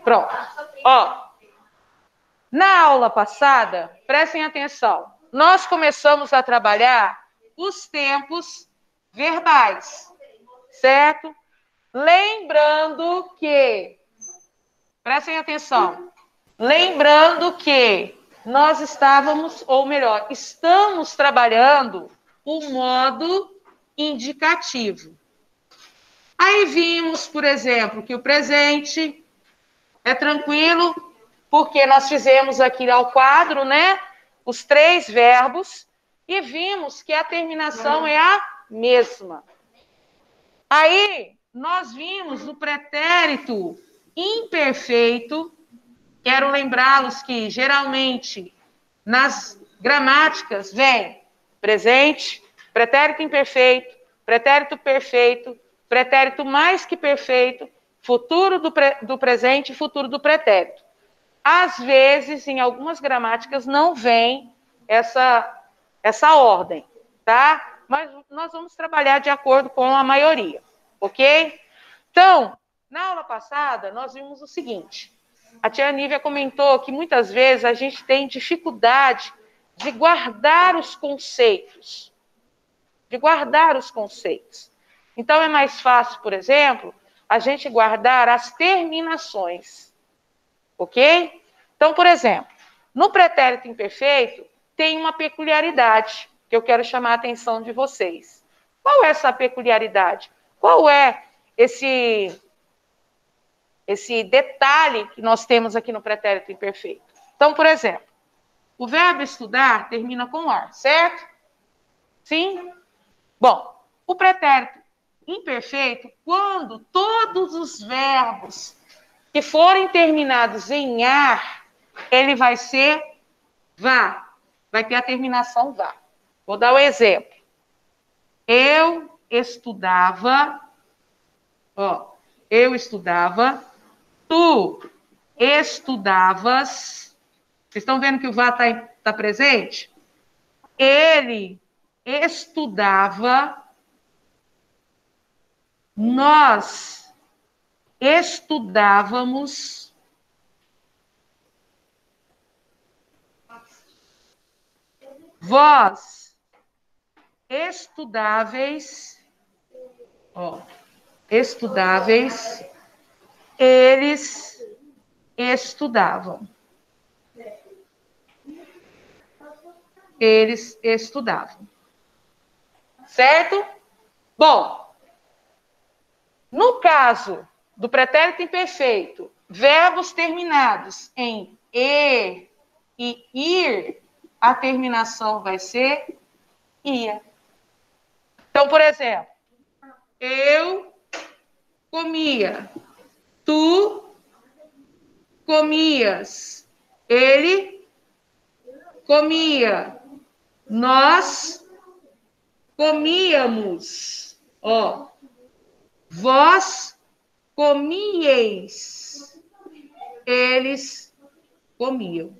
Pronto. Ó, na aula passada, prestem atenção, nós começamos a trabalhar os tempos verbais, certo? Lembrando que, prestem atenção, lembrando que nós estávamos, ou melhor, estamos trabalhando o modo indicativo. Aí vimos, por exemplo, que o presente é tranquilo, porque nós fizemos aqui ao quadro, né, os 3 verbos, e vimos que a terminação é a mesma. Aí, nós vimos o pretérito imperfeito. Quero lembrá-los que, geralmente, nas gramáticas, vem presente, pretérito imperfeito, pretérito perfeito, pretérito mais que perfeito, futuro do presente e futuro do pretérito. Às vezes, em algumas gramáticas, não vem essa ordem, tá? Mas nós vamos trabalhar de acordo com a maioria, ok? Então, na aula passada, nós vimos o seguinte. A tia Nívia comentou que muitas vezes a gente tem dificuldade de guardar os conceitos. Então, é mais fácil, por exemplo, a gente guardar as terminações. Ok? Então, por exemplo, no pretérito imperfeito, tem uma peculiaridade que eu quero chamar a atenção de vocês. Qual é essa peculiaridade? Qual é esse detalhe que nós temos aqui no pretérito imperfeito? Então, por exemplo, o verbo estudar termina com ar, certo? Sim? Bom, o pretérito imperfeito, quando todos os verbos que forem terminados em ar, ele vai ser vá. Vai ter a terminação vá. Vou dar um exemplo. Eu estudava, tu estudavas. Vocês estão vendo que o vá está presente? Ele estudava, nós estudávamos, vós estudáveis, estudáveis, eles estudavam. Eles estudavam. Certo? Bom, no caso do pretérito imperfeito, verbos terminados em e ir, a terminação vai ser ia. Então, por exemplo, eu comia, tu comias, ele comia, nós comíamos, vós comieis, eles comiam.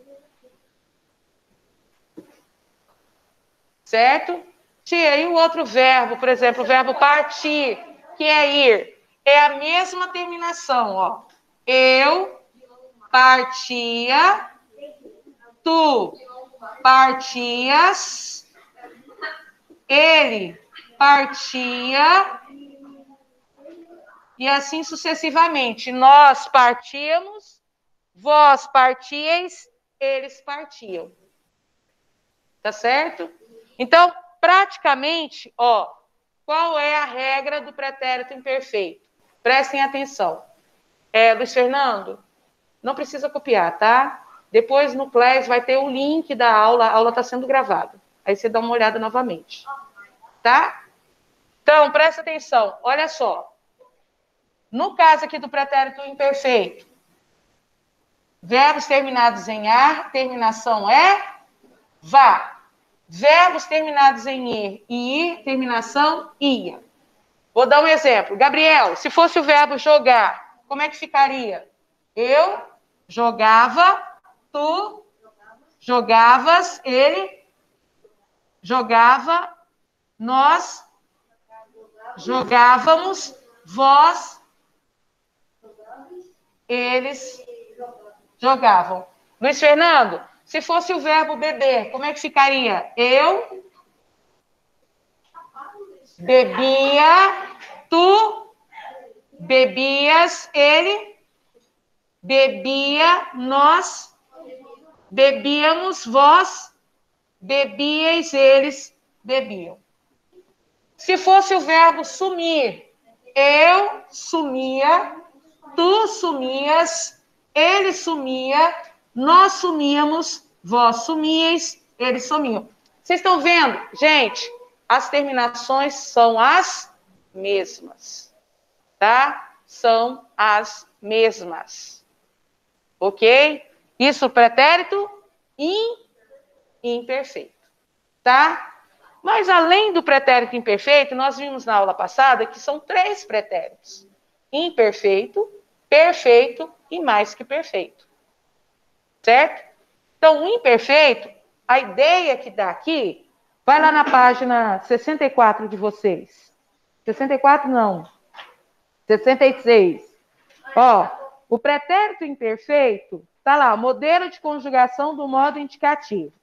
Certo? Tia, e o outro verbo, por exemplo, o verbo partir, que é ir, é a mesma terminação, Eu partia, tu partias, ele partia, e assim sucessivamente. Nós partíamos, vós partíeis, eles partiam. Tá certo? Então, praticamente, qual é a regra do pretérito imperfeito? Prestem atenção. Luiz Fernando, não precisa copiar, tá? Depois no Class vai ter o link da aula, a aula está sendo gravada. Aí você dá uma olhada novamente. Tá? Então, presta atenção, olha só. No caso aqui do pretérito imperfeito, verbos terminados em ar, terminação é vá. Verbos terminados em ir e ir, terminação ia. Vou dar um exemplo. Gabriel, se fosse o verbo jogar, como é que ficaria? Eu jogava, tu jogavas, ele jogava, nós jogávamos, vós eles jogavam. Luiz Fernando, se fosse o verbo beber, como é que ficaria? Eu bebia, tu bebias, ele bebia, nós bebíamos, vós bebíeis, eles bebiam. Se fosse o verbo sumir, eu sumia, tu sumias, ele sumia, nós sumíamos, vós sumíeis, eles sumiam. Vocês estão vendo? Gente, as terminações são as mesmas, tá? São as mesmas. Ok? Isso, pretérito imperfeito, tá? Mas, além do pretérito imperfeito, nós vimos na aula passada que são 3 pretéritos. Imperfeito, perfeito e mais que perfeito. Certo? Então, o imperfeito, a ideia que dá aqui, vai lá na página 64 de vocês. 64 não. 66. Ó, o pretérito imperfeito, tá lá, modelo de conjugação do modo indicativo.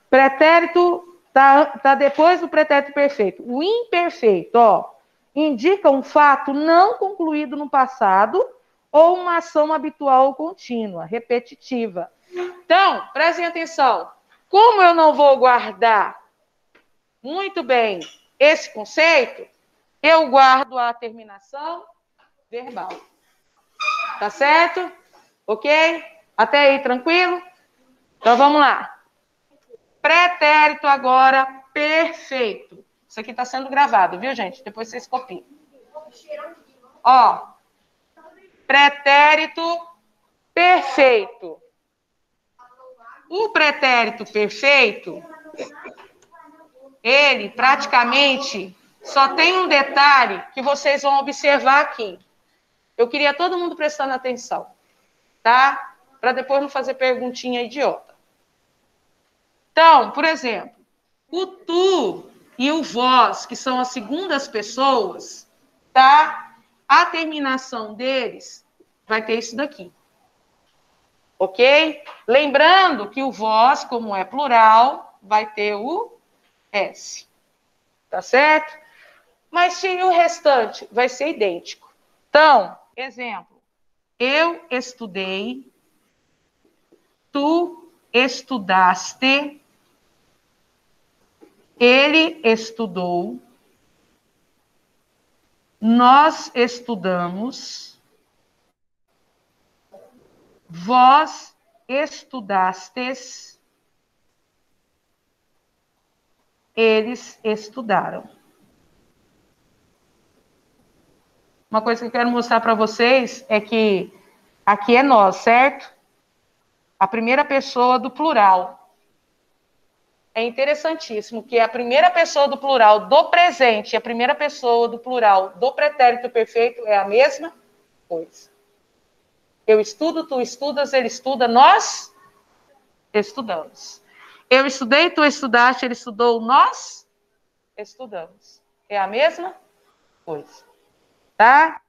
Pretérito tá depois do pretérito perfeito. O imperfeito, ó, indica um fato não concluído no passado ou uma ação habitual ou contínua, repetitiva. Então, prestem atenção. Como eu não vou guardar muito bem esse conceito, eu guardo a terminação verbal. Tá certo? Ok? Até aí, tranquilo? Então, vamos lá. Pretérito agora perfeito. Isso aqui está sendo gravado, viu, gente? Depois vocês copiam. Ó, pretérito perfeito. O pretérito perfeito, ele praticamente só tem um detalhe que vocês vão observar aqui. Eu queria todo mundo prestando atenção, tá? Para depois não fazer perguntinha idiota. Então, por exemplo, o tu e o vós, que são as segundas pessoas, tá? A terminação deles vai ter isso daqui. Ok? Lembrando que o vós, como é plural, vai ter o S. Tá certo? Mas se o restante vai ser idêntico. Então, exemplo. Eu estudei, tu estudaste, ele estudou, nós estudamos, vós estudastes, eles estudaram. Uma coisa que eu quero mostrar para vocês é que aqui é nós, certo? A primeira pessoa do plural. É interessantíssimo que a primeira pessoa do plural do presente e a primeira pessoa do plural do pretérito perfeito é a mesma coisa. Eu estudo, tu estudas, ele estuda, nós estudamos. Eu estudei, tu estudaste, ele estudou, nós estudamos. É a mesma coisa. Tá?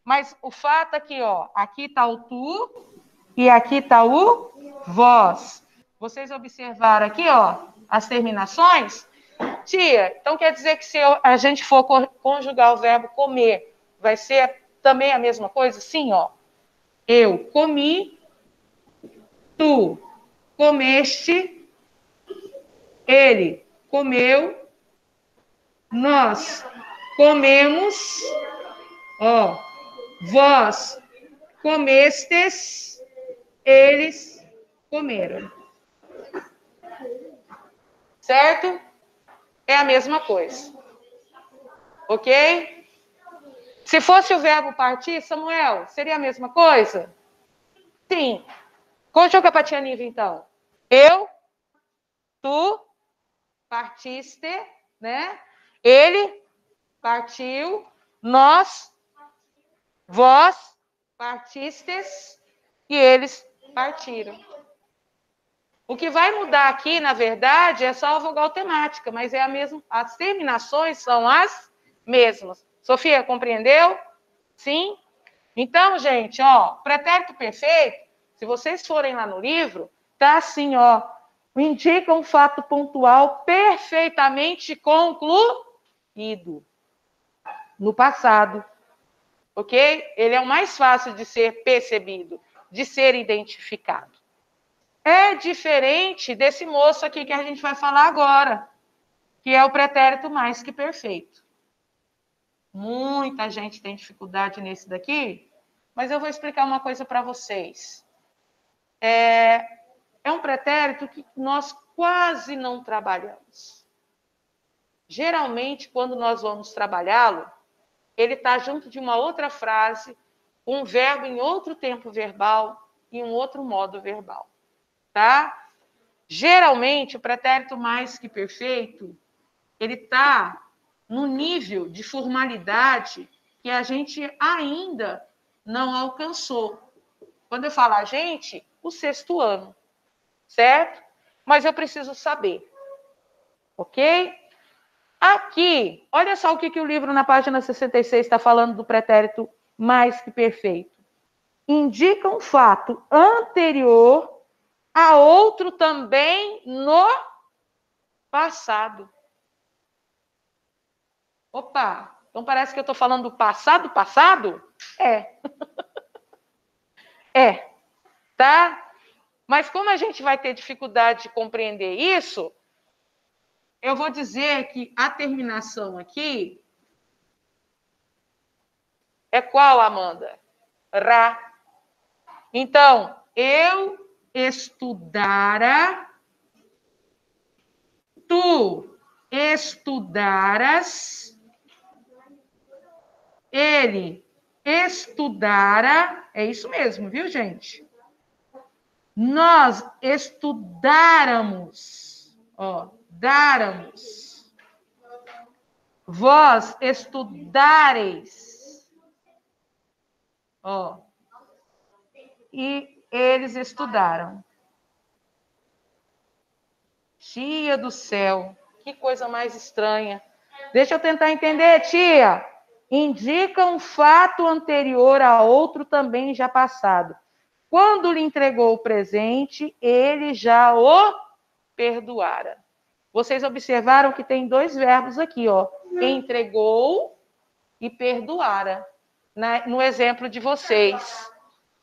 Mas o fato aqui, ó, aqui está o tu e aqui está o vós. Vocês observaram aqui, ó, as terminações? Tia, então quer dizer que se a gente for conjugar o verbo comer, vai ser também a mesma coisa? Sim, ó. Eu comi, tu comeste, ele comeu, nós comemos, ó, vós comestes, eles comeram. Certo? É a mesma coisa. Ok? Se fosse o verbo partir, Samuel, seria a mesma coisa? Sim. Conjuga para a tia Nível, então. Eu, tu, partiste, né? Ele partiu, nós, vós partistes e eles partiram. O que vai mudar aqui, na verdade, é só a vogal temática, mas é a mesma, as terminações são as mesmas. Sofia, compreendeu? Sim? Então, gente, ó, pretérito perfeito, se vocês forem lá no livro, tá assim, ó, indica um fato pontual perfeitamente concluído no passado, ok? Ele é o mais fácil de ser percebido, de ser identificado. É diferente desse moço aqui que a gente vai falar agora, que é o pretérito mais que perfeito. Muita gente tem dificuldade nesse daqui, mas eu vou explicar uma coisa para vocês. É um pretérito que nós quase não trabalhamos. Geralmente, quando nós vamos trabalhá-lo, ele está junto de uma outra frase, um verbo em outro tempo verbal e um outro modo verbal, tá? Geralmente, o pretérito mais que perfeito, ele está no nível de formalidade que a gente ainda não alcançou. Quando eu falo a gente, o 6º ano, certo? Mas eu preciso saber, ok? Aqui, olha só o que o livro na página 66 está falando do pretérito mais que perfeito. Indica um fato anterior a outro também no passado. Opa, então parece que eu estou falando do passado, passado? É. É, tá? Mas como a gente vai ter dificuldade de compreender isso, eu vou dizer que a terminação aqui é qual, Amanda? Ra. Então, eu estudara, tu estudaras, ele estudara, é isso mesmo, viu, gente? Nós estudáramos, ó, dáramos. Vós estudareis, ó, e eles estudaram. Tia do céu, que coisa mais estranha. Deixa eu tentar entender, tia. Indica um fato anterior a outro também já passado. Quando lhe entregou o presente, ele já o perdoara. Vocês observaram que tem 2 verbos aqui, ó. Entregou e perdoara, né, no exemplo de vocês,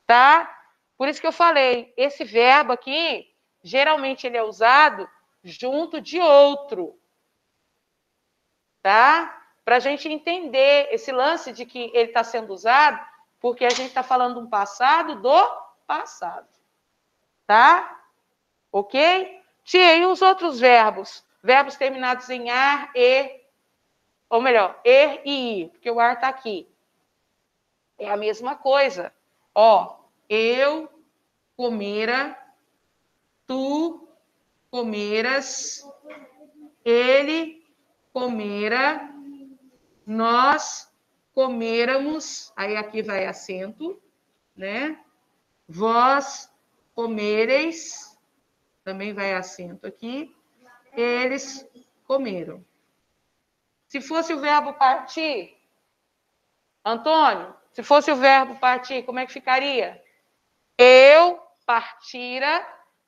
tá? Por isso que eu falei, esse verbo aqui, geralmente ele é usado junto de outro, tá? Para a gente entender esse lance de que ele está sendo usado, porque a gente está falando um passado do passado, tá? Ok? Tia, e os outros verbos? Verbos terminados em ar, e, ou melhor, er e i, porque o ar está aqui. É a mesma coisa. Ó, eu comera, tu comeras, ele comera, nós comeramos, aí aqui vai acento, né? Vós comereis, também vai acento aqui, eles comeram. Se fosse o verbo partir, Antônio, se fosse o verbo partir, como é que ficaria? Eu partira,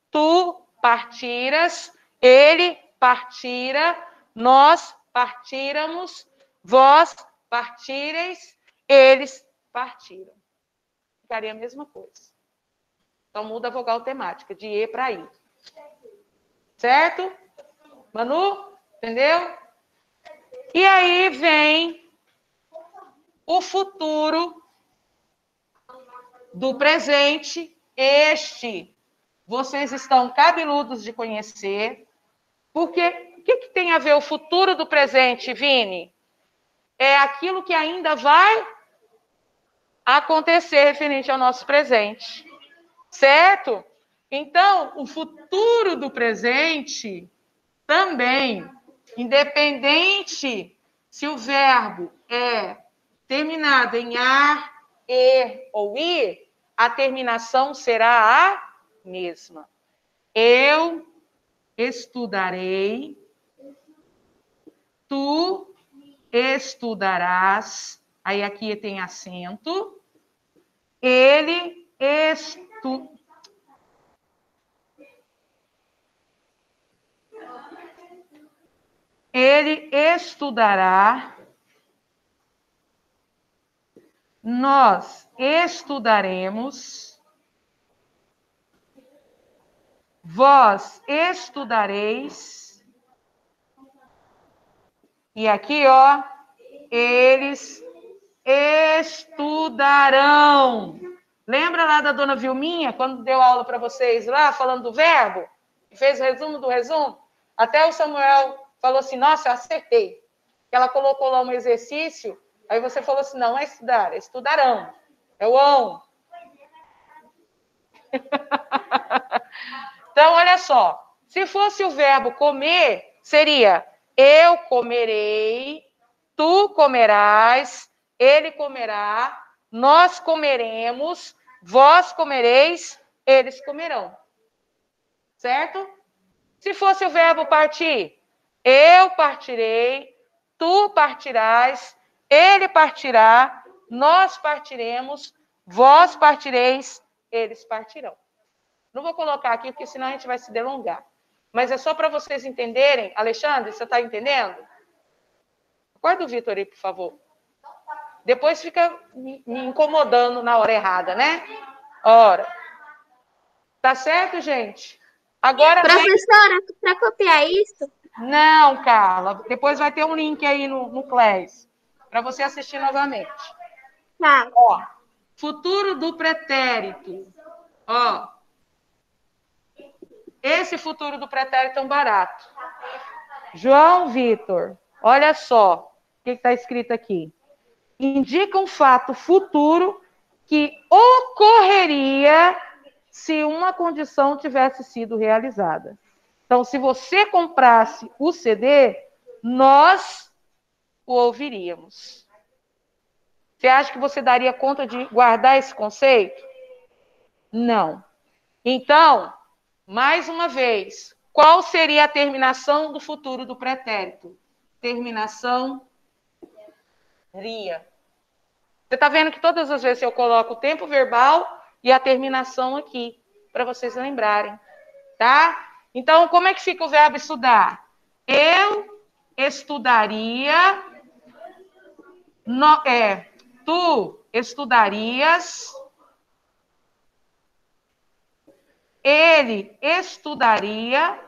tu partiras, ele partira, nós partíramos, vós partireis, eles partiram. Ficaria a mesma coisa. Então muda a vogal temática, de e para i. Certo? Manu? Entendeu? E aí vem o futuro do presente, este. Vocês estão cabeludos de conhecer, porque o que tem a ver o futuro do presente, Vini? É aquilo que ainda vai acontecer referente ao nosso presente, certo? Então, o futuro do presente também, independente se o verbo é terminado em ar, e ou i, a terminação será a mesma. Eu estudarei, tu estudarás, aí aqui tem acento, Ele estudará. Nós estudaremos. Vós estudareis. E aqui, ó, eles estudarão. Lembra lá da dona Vilminha, quando deu aula para vocês lá, falando do verbo? Fez o resumo do resumo? Até o Samuel falou assim, nossa, eu acertei. Ela colocou lá um exercício, aí você falou assim, não é estudar, é estudarão. É o on. Então, olha só. Se fosse o verbo comer, seria eu comerei, tu comerás, ele comerá, nós comeremos, vós comereis, eles comerão. Certo? Se fosse o verbo partir, eu partirei, tu partirás, ele partirá, nós partiremos, vós partireis, eles partirão. Não vou colocar aqui, porque senão a gente vai se delongar. Mas é só para vocês entenderem. Alexandre, você está entendendo? Acorda o Vitor aí, por favor. Depois fica me incomodando na hora errada, né? Ora. Tá certo, gente? Agora professora, para copiar isso? Não, Carla. Depois vai ter um link aí no Class para você assistir novamente. Tá. Ó, futuro do pretérito. Ó, esse futuro do pretérito é um barato. João Vitor, olha só o que está escrito aqui. Indica um fato futuro que ocorreria se uma condição tivesse sido realizada. Então, se você comprasse o CD, nós o ouviríamos. Você acha que você daria conta de guardar esse conceito? Não. Então, mais uma vez, qual seria a terminação do futuro do pretérito? Terminação ria. Você está vendo que todas as vezes eu coloco o tempo verbal e a terminação aqui, para vocês lembrarem, tá? Então, como é que fica o verbo estudar? Eu estudaria, tu estudarias, ele estudaria,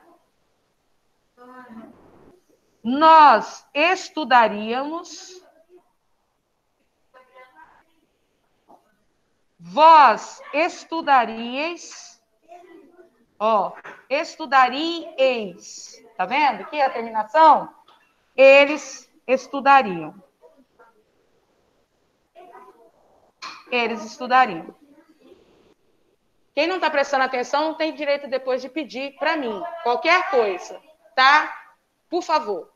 nós estudaríamos, vós estudaríeis, ó, estudaríeis, tá vendo aqui a terminação? Eles estudariam. Eles estudariam. Quem não está prestando atenção tem direito depois de pedir para mim qualquer coisa, tá? Por favor.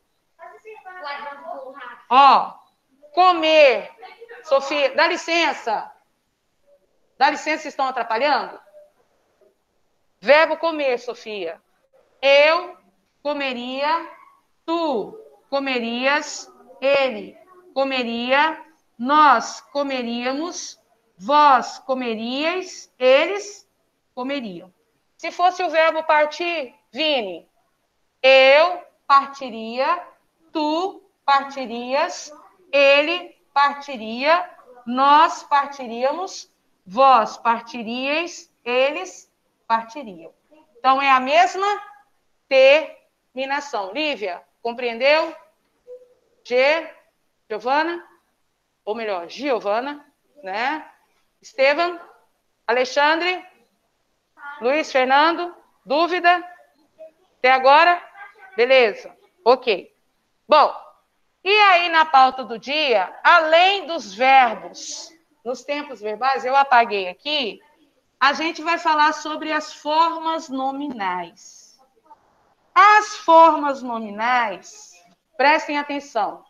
Ó, comer. Sofia, dá licença. Dá licença, estão atrapalhando? Verbo comer, Sofia. Eu comeria, tu comerias, ele comeria, nós comeríamos, vós comeríeis, eles comeriam. Se fosse o verbo partir, Vini, eu partiria, tu partirias, ele partiria, nós partiríamos, vós partiríeis, eles partiriam. Então, é a mesma terminação. Lívia, compreendeu? Giovana, ou melhor, Giovana, né? Estevam, Alexandre, Luiz Fernando, dúvida? Até agora? Beleza, ok. Bom, e aí na pauta do dia, além dos verbos, nos tempos verbais, eu apaguei aqui, a gente vai falar sobre as formas nominais. As formas nominais, prestem atenção,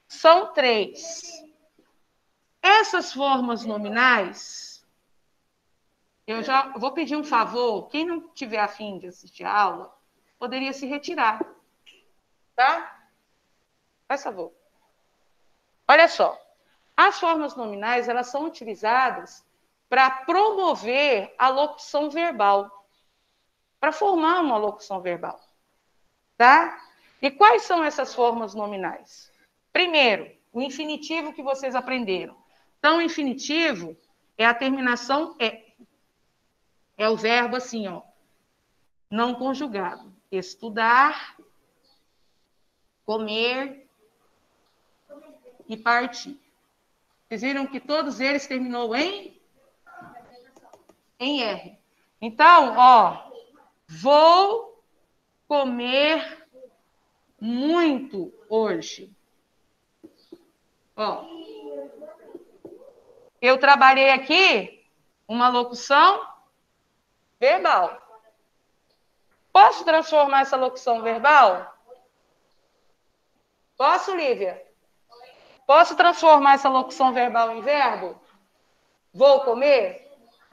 são 3. Essas formas nominais, eu já vou pedir um favor, quem não tiver a fim de assistir a aula, poderia se retirar, tá? Faz favor. Olha só, as formas nominais, elas são utilizadas para promover a locução verbal, para formar uma locução verbal, tá? E quais são essas formas nominais? Primeiro, o infinitivo que vocês aprenderam. Então, o infinitivo é a terminação é. É o verbo assim, ó, não conjugado. Estudar, comer e partir. Vocês viram que todos eles terminou em R. Então, ó, vou comer muito hoje. Ó, eu trabalhei aqui uma locução verbal. Posso transformar essa locução verbal? Posso, Lívia? Posso transformar essa locução verbal em verbo? Vou comer?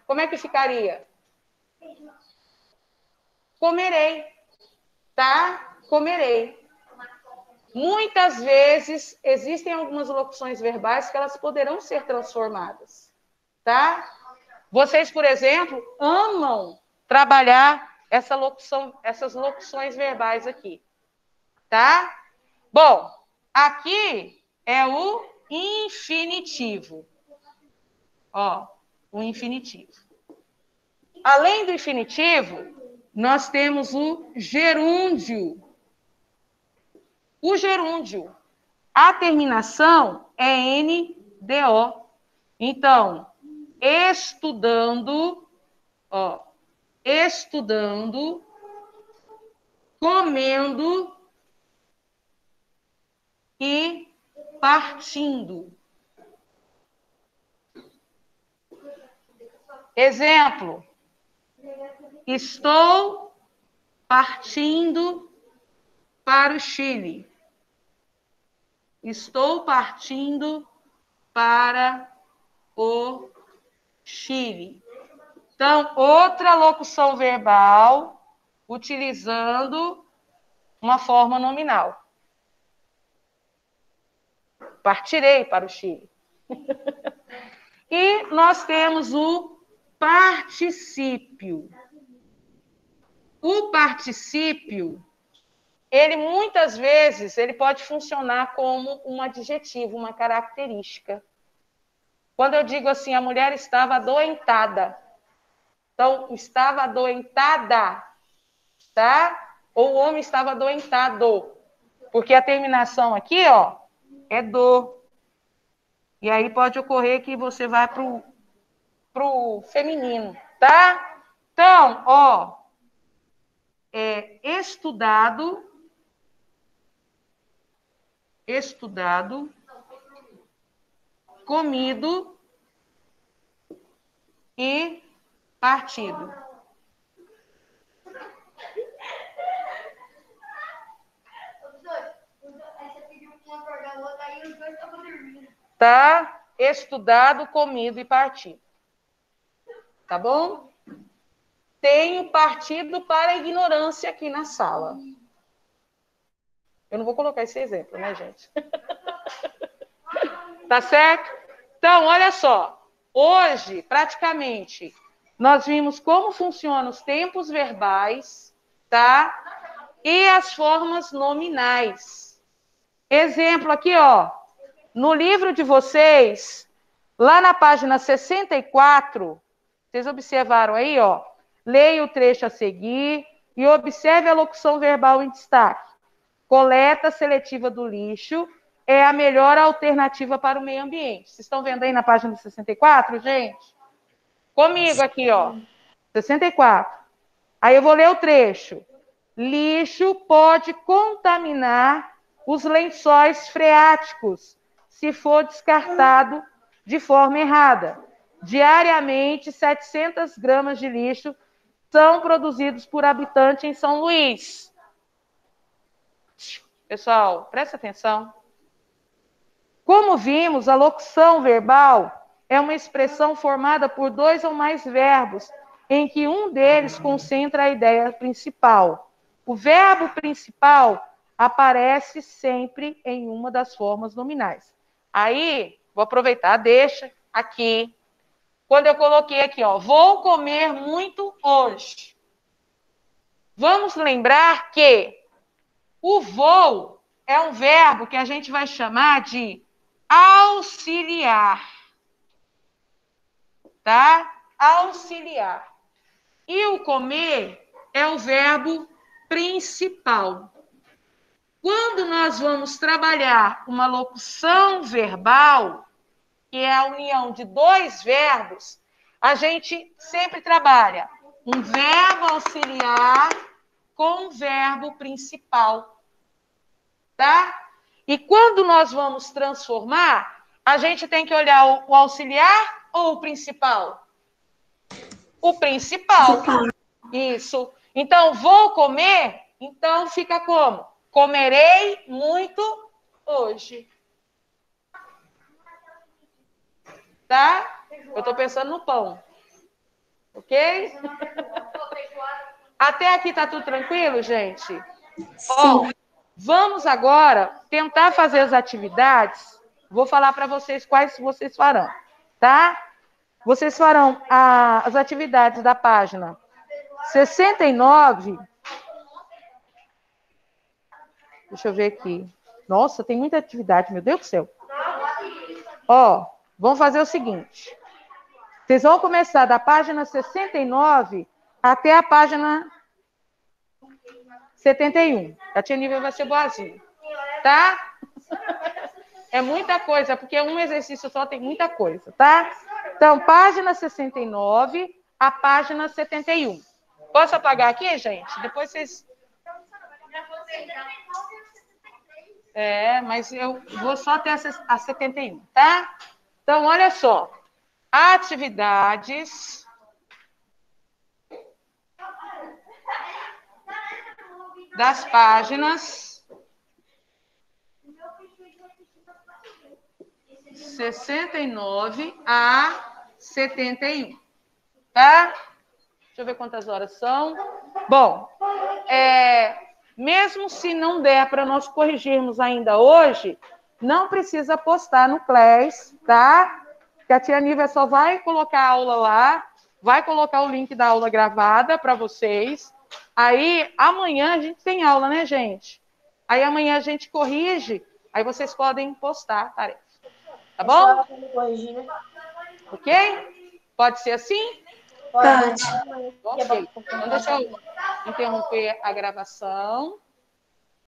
Como é que ficaria? Comerei, tá? Comerei. Muitas vezes existem algumas locuções verbais que elas poderão ser transformadas, tá? Vocês, por exemplo, amam trabalhar essas locuções verbais aqui, tá? Bom, aqui é o infinitivo. Ó, o infinitivo. Além do infinitivo, nós temos o gerúndio. O gerúndio, a terminação é NDO. Então, estudando, ó, estudando, comendo e partindo. Exemplo, estou partindo para o Chile. Estou partindo para o Chile. Então, outra locução verbal utilizando uma forma nominal. Partirei para o Chile. E nós temos o particípio. O particípio, ele muitas vezes ele pode funcionar como um adjetivo, uma característica. Quando eu digo assim, a mulher estava adoentada. Então, estava adoentada, tá? Ou o homem estava adoentado. Porque a terminação aqui, ó, é do. E aí pode ocorrer que você vai pro feminino, tá? Então, ó, estudado, comido e partido. Tá? Estudado, comido e partido. Tá bom? Tenho partido para a ignorância aqui na sala. Eu não vou colocar esse exemplo, né, gente? Tá certo? Então, olha só. Hoje, praticamente, nós vimos como funcionam os tempos verbais, tá? E as formas nominais. Exemplo aqui, ó. No livro de vocês, lá na página 64, vocês observaram aí, ó. Leia o trecho a seguir e observe a locução verbal em destaque. Coleta seletiva do lixo é a melhor alternativa para o meio ambiente. Vocês estão vendo aí na página 64, gente? Comigo aqui, ó. 64. Aí eu vou ler o trecho. Lixo pode contaminar os lençóis freáticos se for descartado de forma errada. Diariamente, 700 gramas de lixo são produzidos por habitante em São Luís. Pessoal, presta atenção. Como vimos, a locução verbal é uma expressão formada por dois ou mais verbos, em que um deles concentra a ideia principal. O verbo principal aparece sempre em uma das formas nominais. Aí, vou aproveitar, deixa aqui quando eu coloquei aqui, ó, vou comer muito hoje. Vamos lembrar que o vou é um verbo que a gente vai chamar de auxiliar, tá? Auxiliar. E o comer é o verbo principal. Quando nós vamos trabalhar uma locução verbal, que é a união de dois verbos, a gente sempre trabalha um verbo auxiliar com um verbo principal, tá? E quando nós vamos transformar, a gente tem que olhar o auxiliar ou o principal? O principal. Isso. Então, vou comer, então fica como? Comerei muito hoje. Tá? Eu estou pensando no pão. Ok? Até aqui tá tudo tranquilo, gente? Sim. Ó, vamos agora tentar fazer as atividades. Vou falar para vocês quais vocês farão, tá? Vocês farão as atividades da página 69. Deixa eu ver aqui. Nossa, tem muita atividade, meu Deus do céu. Ó, vamos fazer o seguinte. Vocês vão começar da página 69 até a página 71. A tia Nívia vai ser boazinha. Tá? É muita coisa, porque um exercício só tem muita coisa, tá? Então, página 69 a página 71. Posso apagar aqui, gente? Depois vocês... mas eu vou só até a 71, tá? Então, olha só. Atividades das páginas 69 a 71, tá? Deixa eu ver quantas horas são. Bom, mesmo se não der para nós corrigirmos ainda hoje, não precisa postar no Class, tá? Que a tia Nívia só vai colocar a aula lá, vai colocar o link da aula gravada para vocês. Aí, amanhã a gente tem aula, né, gente? Aí amanhã a gente corrige, aí vocês podem postar a tarefa. Tá bom? Ok? Pode ser assim? Pode. Ok. Então, deixa eu interromper a gravação.